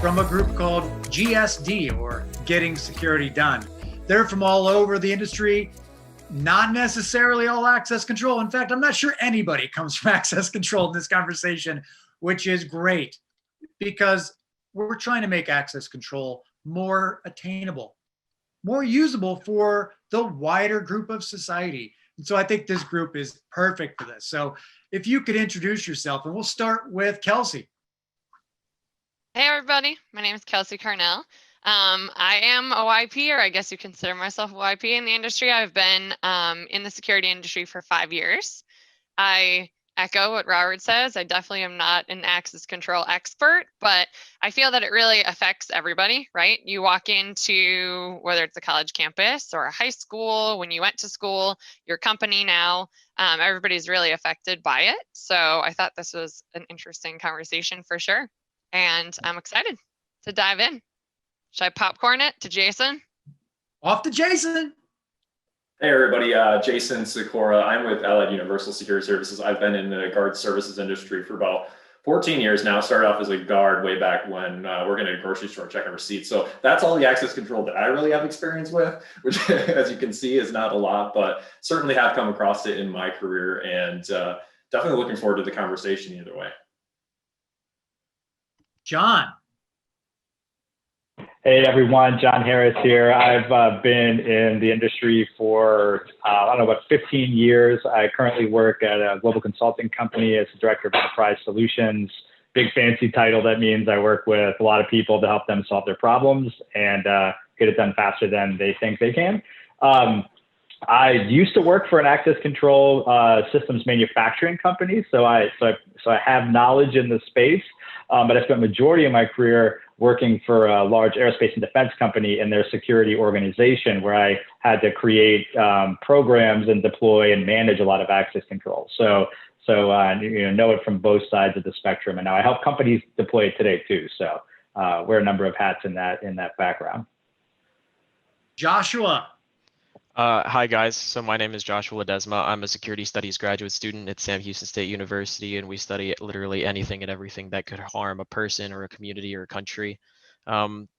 from a group called GSD, or Getting Security Done. They're from all over the industry, not necessarily all access control. In fact, I'm not sure anybody comes from access control in this conversation, which is great because we're trying to make access control more attainable, more usable for the wider group of society. And so I think this group is perfect for this. So if you could introduce yourself, and we'll start with Kelsey. Hey everybody, my name is Kelsey Carnell. I am a YP, or I guess you consider myself a YP in the industry. I've been in the security industry for 5 years. I echo what Robert says. I definitely am not an access control expert, but I feel that it really affects everybody, right? You walk into, whether it's a college campus or a high school, when you went to school, your company now, everybody's really affected by it. So I thought this was an interesting conversation for sure. And I'm excited to dive in. Should I popcorn it to Jason? Off to Jason. Hey everybody, Jason Sikora. I'm with Allied Universal Security Services. I've been in the guard services industry for about 14 years now. Started off as a guard way back when working at a grocery store checking receipts. So that's all the access control that I really have experience with, which as you can see is not a lot, but certainly have come across it in my career, and definitely looking forward to the conversation either way. Jon. Hey everyone, Jon Harris here. I've been in the industry for, I don't know, about 15 years. I currently work at a global consulting company as the Director of Enterprise Solutions. Big fancy title. That means I work with a lot of people to help them solve their problems and get it done faster than they think they can. I used to work for an access control systems manufacturing company, so I have knowledge in the space, but I spent the majority of my career working for a large aerospace and defense company in their security organization, where I had to create programs and deploy and manage a lot of access control. So know it from both sides of the spectrum, and now I help companies deploy it today too. So wear a number of hats in that background. Joshua. Hi guys, so my name is Joshua Ladesma. I'm a security studies graduate student at Sam Houston State University, and we study literally anything and everything that could harm a person or a community or a country.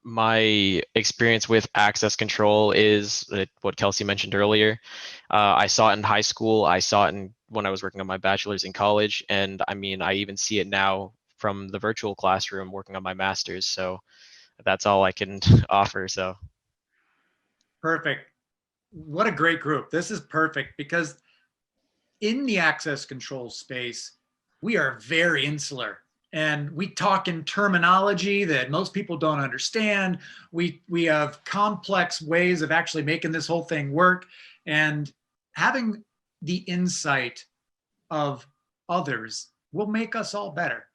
My experience with access control is what Kelsey mentioned earlier. I saw it in high school, I saw it when I was working on my bachelor's in college, and I mean, I even see it now from the virtual classroom working on my master's, so that's all I can offer. So Perfect. What a great group. This is perfect because in the access control space, we are very insular and we talk in terminology that most people don't understand. We have complex ways of actually making this whole thing work, and having the insight of others will make us all better.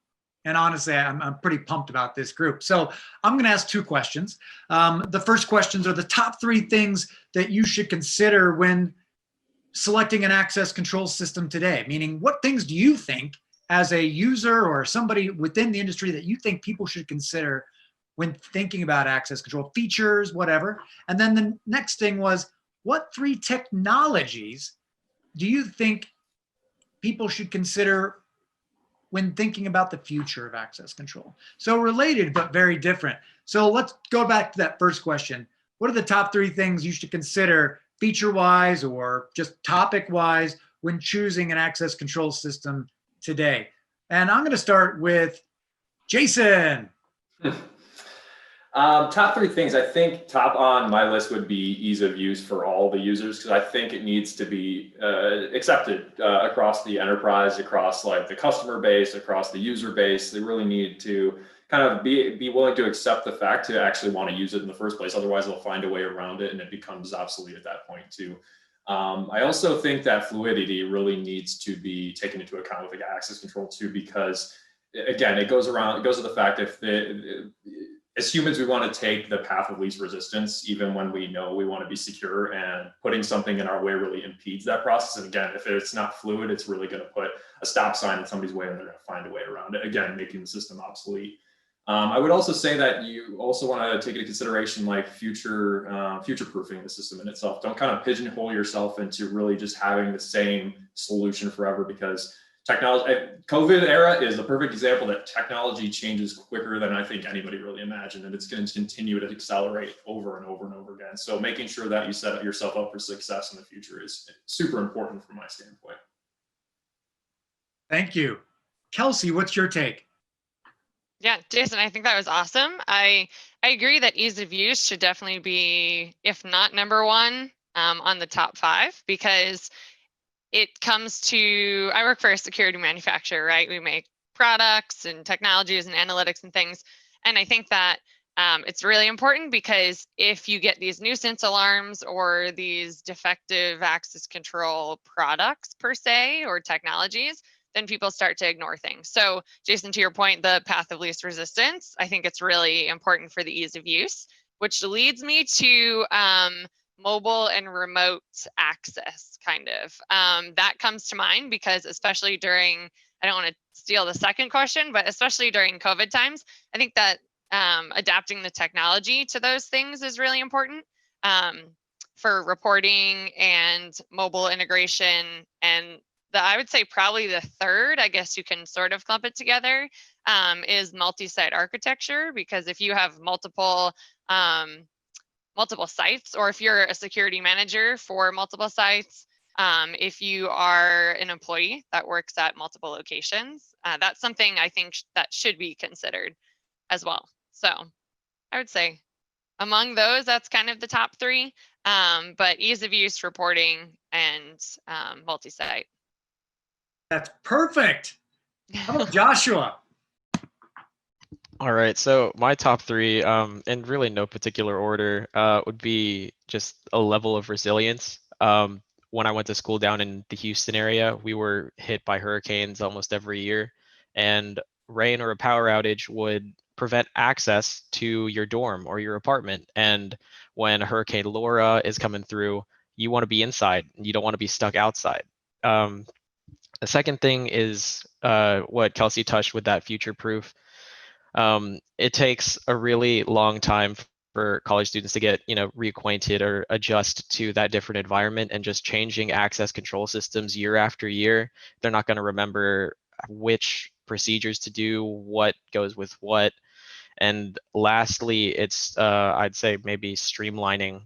And honestly, I'm pretty pumped about this group. So I'm going to ask 2 questions. The first questions are the top 3 things that you should consider when selecting an access control system today. Meaning, what things do you think as a user or somebody within the industry that you think people should consider when thinking about access control, features, whatever. And then the next thing was, what 3 technologies do you think people should consider when thinking about the future of access control? So related, but very different. So let's go back to that first question. What are the top 3 things you should consider feature-wise or just topic-wise when choosing an access control system today? And I'm going to start with Jason. Top 3 things. I think top on my list would be ease of use for all the users, because I think it needs to be accepted across the enterprise, across like the customer base, across the user base. They really need to kind of be willing to accept the fact to actually want to use it in the first place. Otherwise, they'll find a way around it and it becomes obsolete at that point too. I also think that fluidity really needs to be taken into account with the access control too, because again, it goes to the fact as humans, we want to take the path of least resistance, even when we know we want to be secure, and putting something in our way really impedes that process. And again, if it's not fluid, it's really going to put a stop sign in somebody's way and they're going to find a way around it, again, making the system obsolete. I would also say that you also want to take into consideration like future-proofing the system in itself. Don't kind of pigeonhole yourself into really just having the same solution forever, because technology, COVID era is a perfect example that technology changes quicker than I think anybody really imagined, and it's going to continue to accelerate over and over and over again. So making sure that you set yourself up for success in the future is super important from my standpoint. Thank you. Kelsey, what's your take? Yeah, Jason, I think that was awesome. I agree that ease of use should definitely be, if not number one, on the top 5, because it comes to, I work for a security manufacturer, right? We make products and technologies and analytics and things. And I think that it's really important, because if you get these nuisance alarms or these defective access control products per se, or technologies, then people start to ignore things. So Jason, to your point, the path of least resistance, I think it's really important for the ease of use, which leads me to mobile and remote access, kind of. That comes to mind because, especially during, I don't want to steal the second question, but especially during COVID times, I think that adapting the technology to those things is really important for reporting and mobile integration. And I would say probably the third, I guess you can sort of clump it together, is multi-site architecture, because if you have multiple sites, or if you're a security manager for multiple sites, if you are an employee that works at multiple locations, that's something I think that should be considered as well. So I would say among those, that's kind of the top 3, but ease of use, reporting, and multi-site. That's perfect. How about Joshua? All right, so my top 3, in really no particular order, would be just a level of resilience. When I went to school down in the Houston area, we were hit by hurricanes almost every year, and rain or a power outage would prevent access to your dorm or your apartment. And when Hurricane Laura is coming through, you want to be inside, you don't want to be stuck outside. The second thing is what Kelsey touched with, that future proof. It takes a really long time for college students to get, reacquainted or adjust to that different environment, and just changing access control systems year after year. They're not going to remember which procedures to do, what goes with what. And lastly, it's I'd say maybe streamlining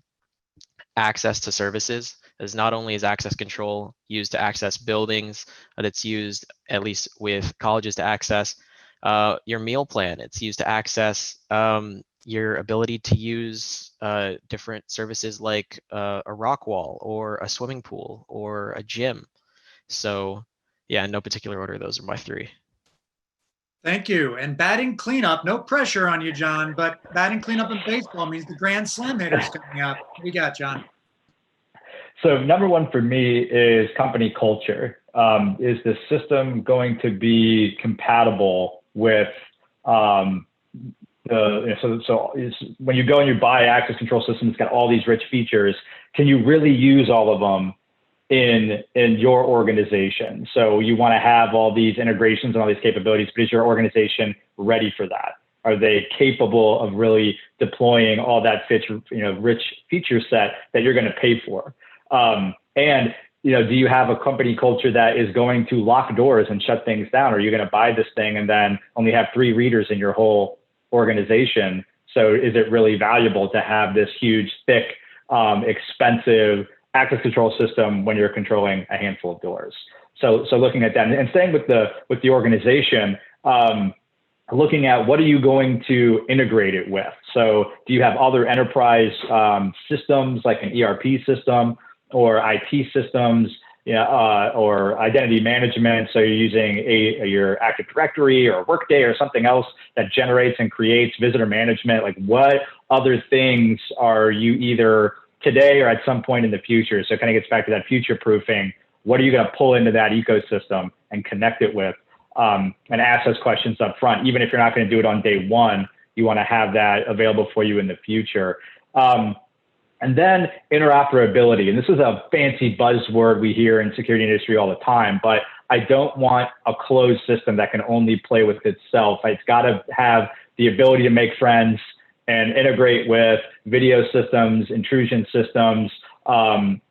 access to services, as not only is access control used to access buildings, but it's used, at least with colleges, to access your meal plan. It's used to access your ability to use different services like a rock wall or a swimming pool or a gym. So yeah, in no particular order, those are my 3. Thank you. And batting cleanup, no pressure on you, John, but batting cleanup in baseball means the Grand Slam hitters coming up. What do you got, John? So number 1 for me is company culture. Is the system going to be compatible with when you go and you buy access control system, it's got all these rich features. Can you really use all of them in your organization? So you want to have all these integrations and all these capabilities, but is your organization ready for that? Are they capable of really deploying all that rich feature set that you're going to pay for? And do you have a company culture that is going to lock doors and shut things down? Or are you going to buy this thing and then only have 3 readers in your whole organization? So is it really valuable to have this huge, thick, expensive access control system when you're controlling a handful of doors? So looking at that, and staying with the organization, looking at what are you going to integrate it with? So do you have other enterprise systems like an ERP system or IT systems, or identity management? So you're using your Active Directory or Workday or something else that generates and creates visitor management. Like, what other things are you either today or at some point in the future? So it kind of gets back to that future proofing. What are you going to pull into that ecosystem and connect it with? And ask those questions up front. Even if you're not going to do it on day 1, you want to have that available for you in the future. And then interoperability. And this is a fancy buzzword we hear in security industry all the time, but I don't want a closed system that can only play with itself. It's got to have the ability to make friends and integrate with video systems, intrusion systems,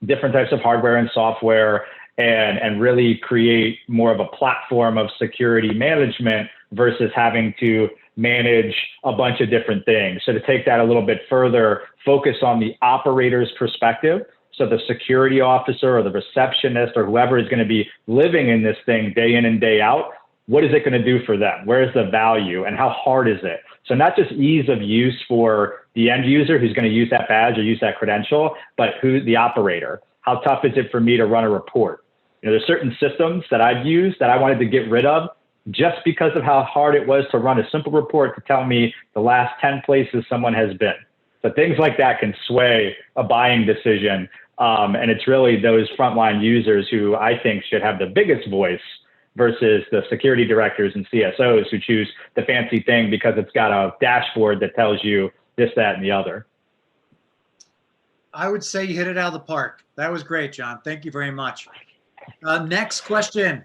different types of hardware and software. and really create more of a platform of security management versus having to manage a bunch of different things. So to take that a little bit further, focus on the operator's perspective. So the security officer or the receptionist or whoever is going to be living in this thing day in and day out, what is it going to do for them? Where's the value and how hard is it? So not just ease of use for the end user who's going to use that badge or use that credential, but who the operator. How tough is it for me to run a report? There's certain systems that I've used that I wanted to get rid of just because of how hard it was to run a simple report to tell me the last 10 places someone has been. So things like that can sway a buying decision. And it's really those frontline users who I think should have the biggest voice versus the security directors and CSOs who choose the fancy thing because it's got a dashboard that tells you this, that, and the other. I would say you hit it out of the park. That was great, John. Thank you very much. Next question.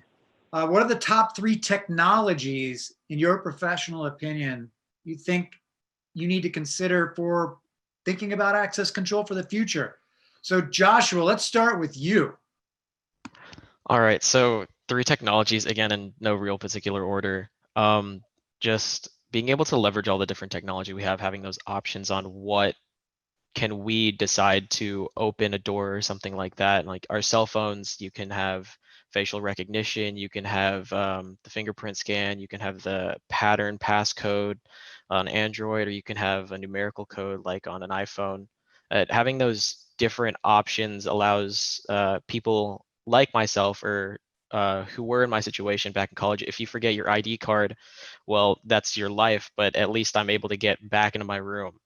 What are the top 3 technologies, in your professional opinion, you think you need to consider for thinking about access control for the future? So Joshua, let's start with you. All right, so 3 technologies, again, in no real particular order. Just being able to leverage all the different technology we have, having those options on what can we decide to open a door or something like that. Like our cell phones, you can have facial recognition, you can have the fingerprint scan, you can have the pattern passcode on Android, or you can have a numerical code like on an iPhone. Having those different options allows people like myself or who were in my situation back in college, if you forget your ID card, well, that's your life, but at least I'm able to get back into my room.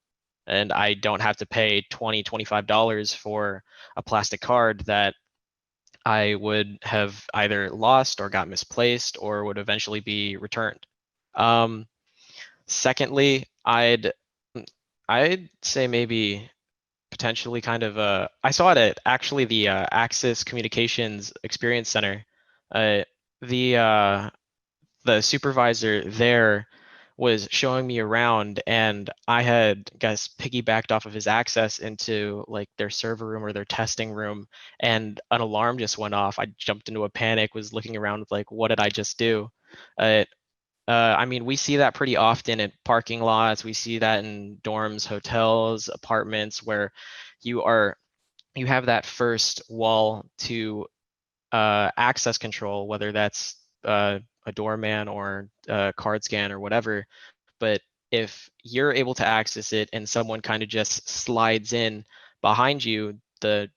And I don't have to pay $20, $25 for a plastic card that I would have either lost or got misplaced or would eventually be returned. Secondly, I'd say maybe potentially kind of I saw it at actually the Axis Communications Experience Center. The supervisor there was showing me around, and I had, guess, piggybacked off of his access into like their server room or their testing room, and an alarm just went off. I jumped into a panic, was looking around like, what did I just do? I mean, we see that pretty often in parking lots. We see that in dorms, hotels, apartments, where you have that first wall to access control, whether that's a doorman or a card scan or whatever. But if you're able to access it and someone kind of just slides in behind you, the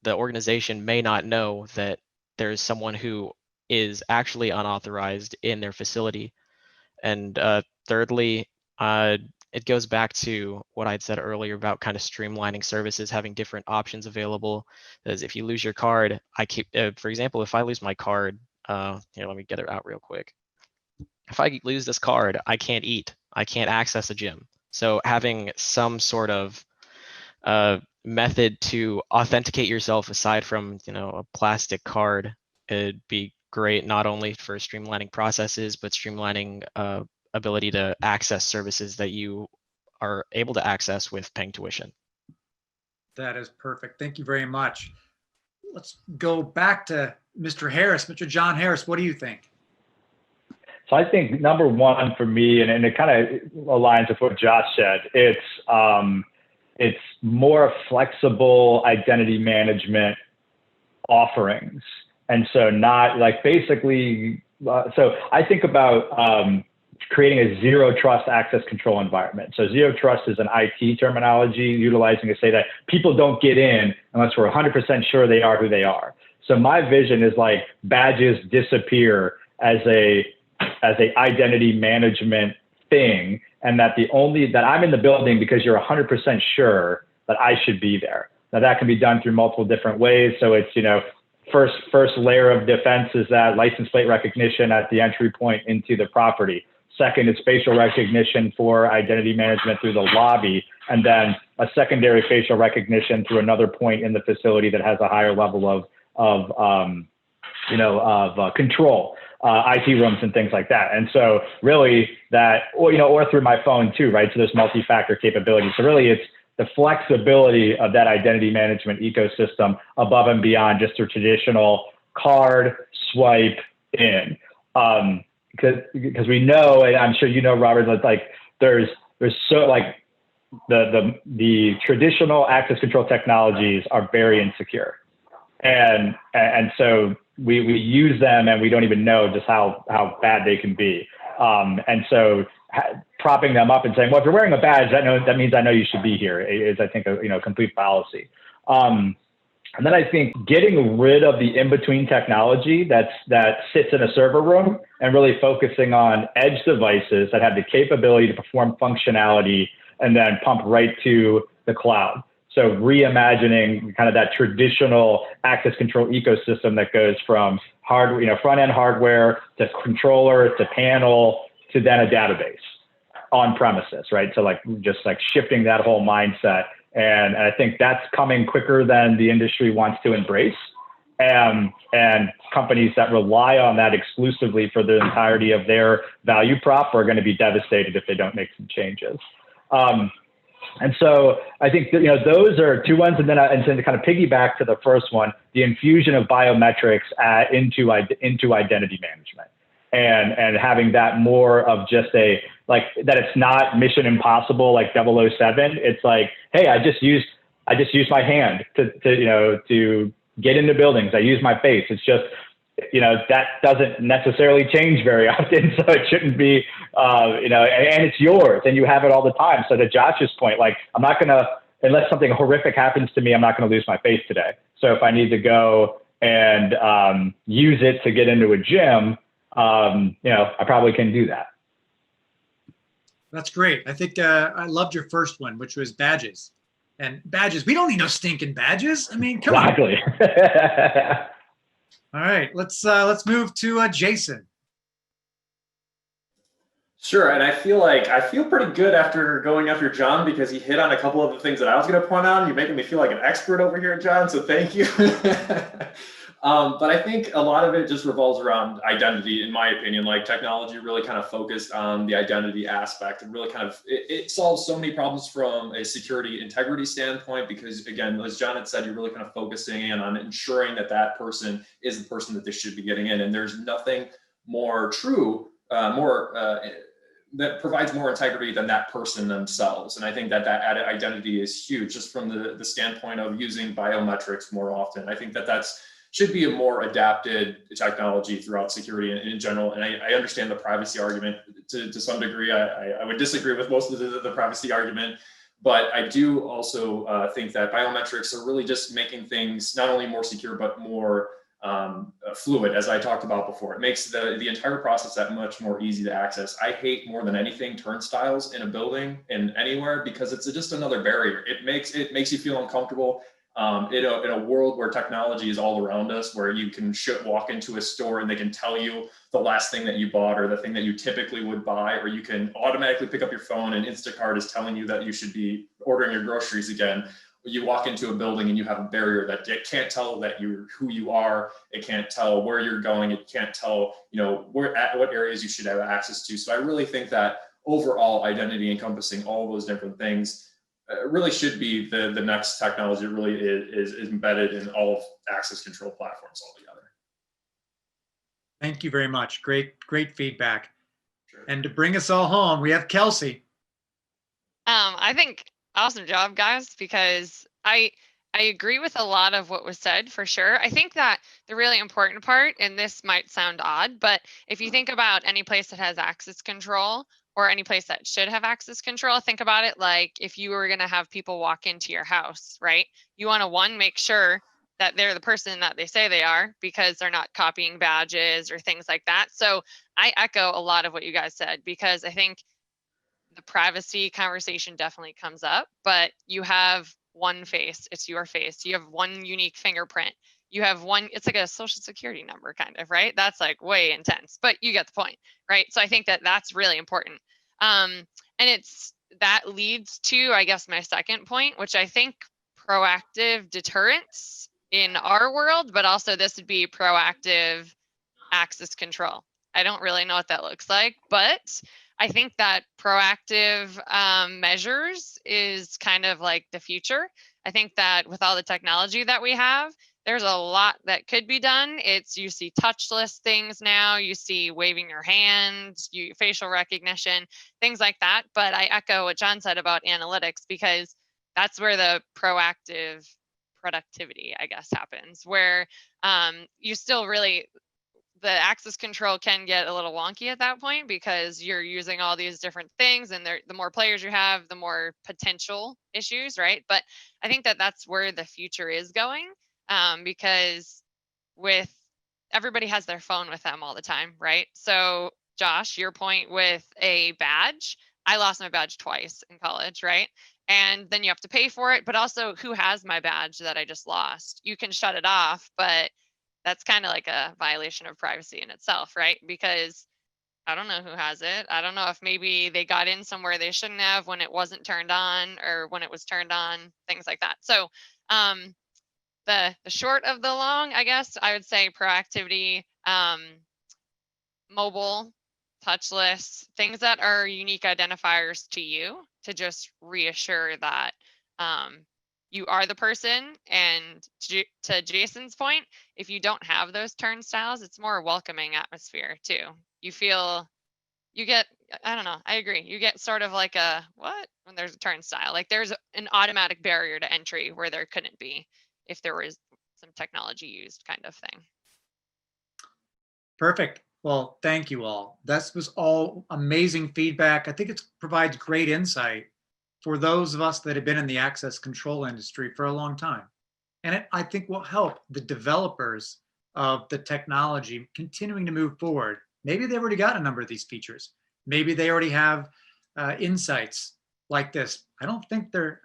organization may not know that there's someone who is actually unauthorized in their facility. And thirdly, it goes back to what I'd said earlier about kind of streamlining services, having different options available. As if you lose your card, for example, if I lose my card, here, let me get it out real quick. If I lose this card, I can't eat. I can't access a gym. So having some sort of method to authenticate yourself aside from, a plastic card, it'd be great, not only for streamlining processes, but streamlining ability to access services that you are able to access with paying tuition. That is perfect. Thank you very much. Let's go back to Mr. Harris. Mr. Jon Harris, what do you think? So I think number one for me, and it kind of aligns with what Josh said, it's more flexible identity management offerings. And so not like basically, so I think about creating a zero trust access control environment. So zero trust is an IT terminology utilizing to say that people don't get in unless we're 100% sure they are who they are. So my vision is like badges disappear as a identity management thing, and that that I'm in the building because you're 100% sure that I should be there. Now that can be done through multiple different ways. So it's, first layer of defense is that license plate recognition at the entry point into the property. Second is facial recognition for identity management through the lobby, and then a secondary facial recognition through another point in the facility that has a higher level of control, IT rooms and things like that. And so really that, or through my phone too, right? So there's multi-factor capability. So really it's the flexibility of that identity management ecosystem above and beyond just a traditional card swipe in. Because we know, and I'm sure you know, Robert, that like there's so like the traditional access control technologies are very insecure, and so we use them and we don't even know just how bad they can be. And so propping them up and saying, well, if you're wearing a badge, that means I know you should be here, is I think a complete fallacy. And then I think getting rid of the in-between technology that sits in a server room and really focusing on edge devices that have the capability to perform functionality and then pump right to the cloud. So reimagining kind of that traditional access control ecosystem that goes from front-end hardware to controller to panel to then a database on premises, right? So like just like shifting that whole mindset. And I think that's coming quicker than the industry wants to embrace. And companies that rely on that exclusively for the entirety of their value prop are going to be devastated if they don't make some changes. And so I think that, those are two ones. And then to kind of piggyback to the first one, the infusion of biometrics into identity management. And having that more of just that it's not mission impossible like 007. It's like, hey, I just used my hand to get into buildings. I use my face. It's just, that doesn't necessarily change very often. So it shouldn't be, and it's yours and you have it all the time. So to Josh's point, like I'm not going to, unless something horrific happens to me, I'm not going to lose my face today. So if I need to go and use it to get into a gym, I probably can do that. That's great. I think I loved your first one, which was badges. And badges, we don't need no stinking badges. I mean, come on. All right, let's move to Jason. Sure, and I feel pretty good after going after Jon because he hit on a couple of the things that I was going to point out. You're making me feel like an expert over here, Jon. So thank you. But I think a lot of it just revolves around identity, in my opinion. Like technology really kind of focused on the identity aspect and really kind of it solves so many problems from a security integrity standpoint, because again, as Jon had said, you're really kind of focusing in on ensuring that that person is the person that they should be getting in. And there's nothing more true, that provides more integrity than that person themselves. And I think that added identity is huge just from the standpoint of using biometrics more often. I think that's should be a more adapted technology throughout security in general. And I understand the privacy argument to some degree. I would disagree with most of the privacy argument, but I do also think that biometrics are really just making things not only more secure, but more fluid, as I talked about before. It makes the entire process that much more easy to access. I hate more than anything turnstiles in a building and anywhere, because it's just another barrier. It makes you feel uncomfortable. In a world where technology is all around us, where you can walk into a store and they can tell you the last thing that you bought or the thing that you typically would buy, or you can automatically pick up your phone and Instacart is telling you that you should be ordering your groceries again. You walk into a building and you have a barrier that it can't tell that who you are. It can't tell where you're going. It can't tell, what areas you should have access to. So I really think that overall identity encompassing all those different things really should be the next technology. It really is embedded in all of access control platforms altogether. Thank you very much. Great feedback. Sure. And to bring us all home, we have Kelsey. I think awesome job, guys, because I agree with a lot of what was said for sure. I think that the really important part, and this might sound odd, but if you think about any place that has access control or any place that should have access control, think about it like if you were going to have people walk into your house, right? You want to, make sure that they're the person that they say they are, because they're not copying badges or things like that. So I echo a lot of what you guys said, because I think the privacy conversation definitely comes up, but you have one face, it's your face. You have one unique fingerprint. You have one, it's like a social security number kind of, right? That's like way intense, but you get the point, right? So I think that that's really important. And that leads to, I guess, my second point, which I think proactive deterrence in our world, but also this would be proactive access control. I don't really know what that looks like, but I think that proactive measures is kind of like the future. I think that with all the technology that we have, there's a lot that could be done. You see touchless things now, you see waving your hands, facial recognition, things like that. But I echo what Jon said about analytics, because that's where the proactive productivity, I guess, happens, where you still really, the access control can get a little wonky at that point, because you're using all these different things, and the more players you have, the more potential issues, right? But I think that that's where the future is going, because with everybody has their phone with them all the time, right? So Josh, your point with a badge, I lost my badge twice in college, right? And then you have to pay for it, but also, who has my badge that I just lost? You can shut it off, but that's kind of like a violation of privacy in itself, right? Because I don't know who has it. I don't know if maybe they got in somewhere they shouldn't have when it wasn't turned on, or when it was turned on, things like that. So the short of the long, I guess I would say proactivity, mobile, touchless, things that are unique identifiers to you, to just reassure that you are the person. And to Jason's point, if you don't have those turnstiles, it's more a welcoming atmosphere too. You get, I don't know, I agree. You get sort of like a, what? When there's a turnstile, like there's an automatic barrier to entry where there couldn't be if there was some technology used, kind of thing. Perfect. Well, thank you all. This was all amazing feedback. I think it provides great insight for those of us that have been in the access control industry for a long time. And I think will help the developers of the technology continuing to move forward. Maybe they've already got a number of these features. Maybe they already have insights like this. I don't think they're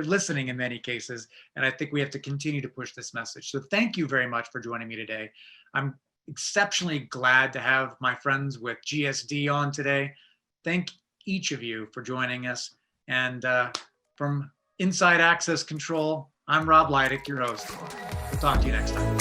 listening in many cases. And I think we have to continue to push this message. So thank you very much for joining me today. I'm exceptionally glad to have my friends with GSD on today. Thank each of you for joining us. And from Inside Access Control, I'm Rob Lydic, your host. We'll talk to you next time.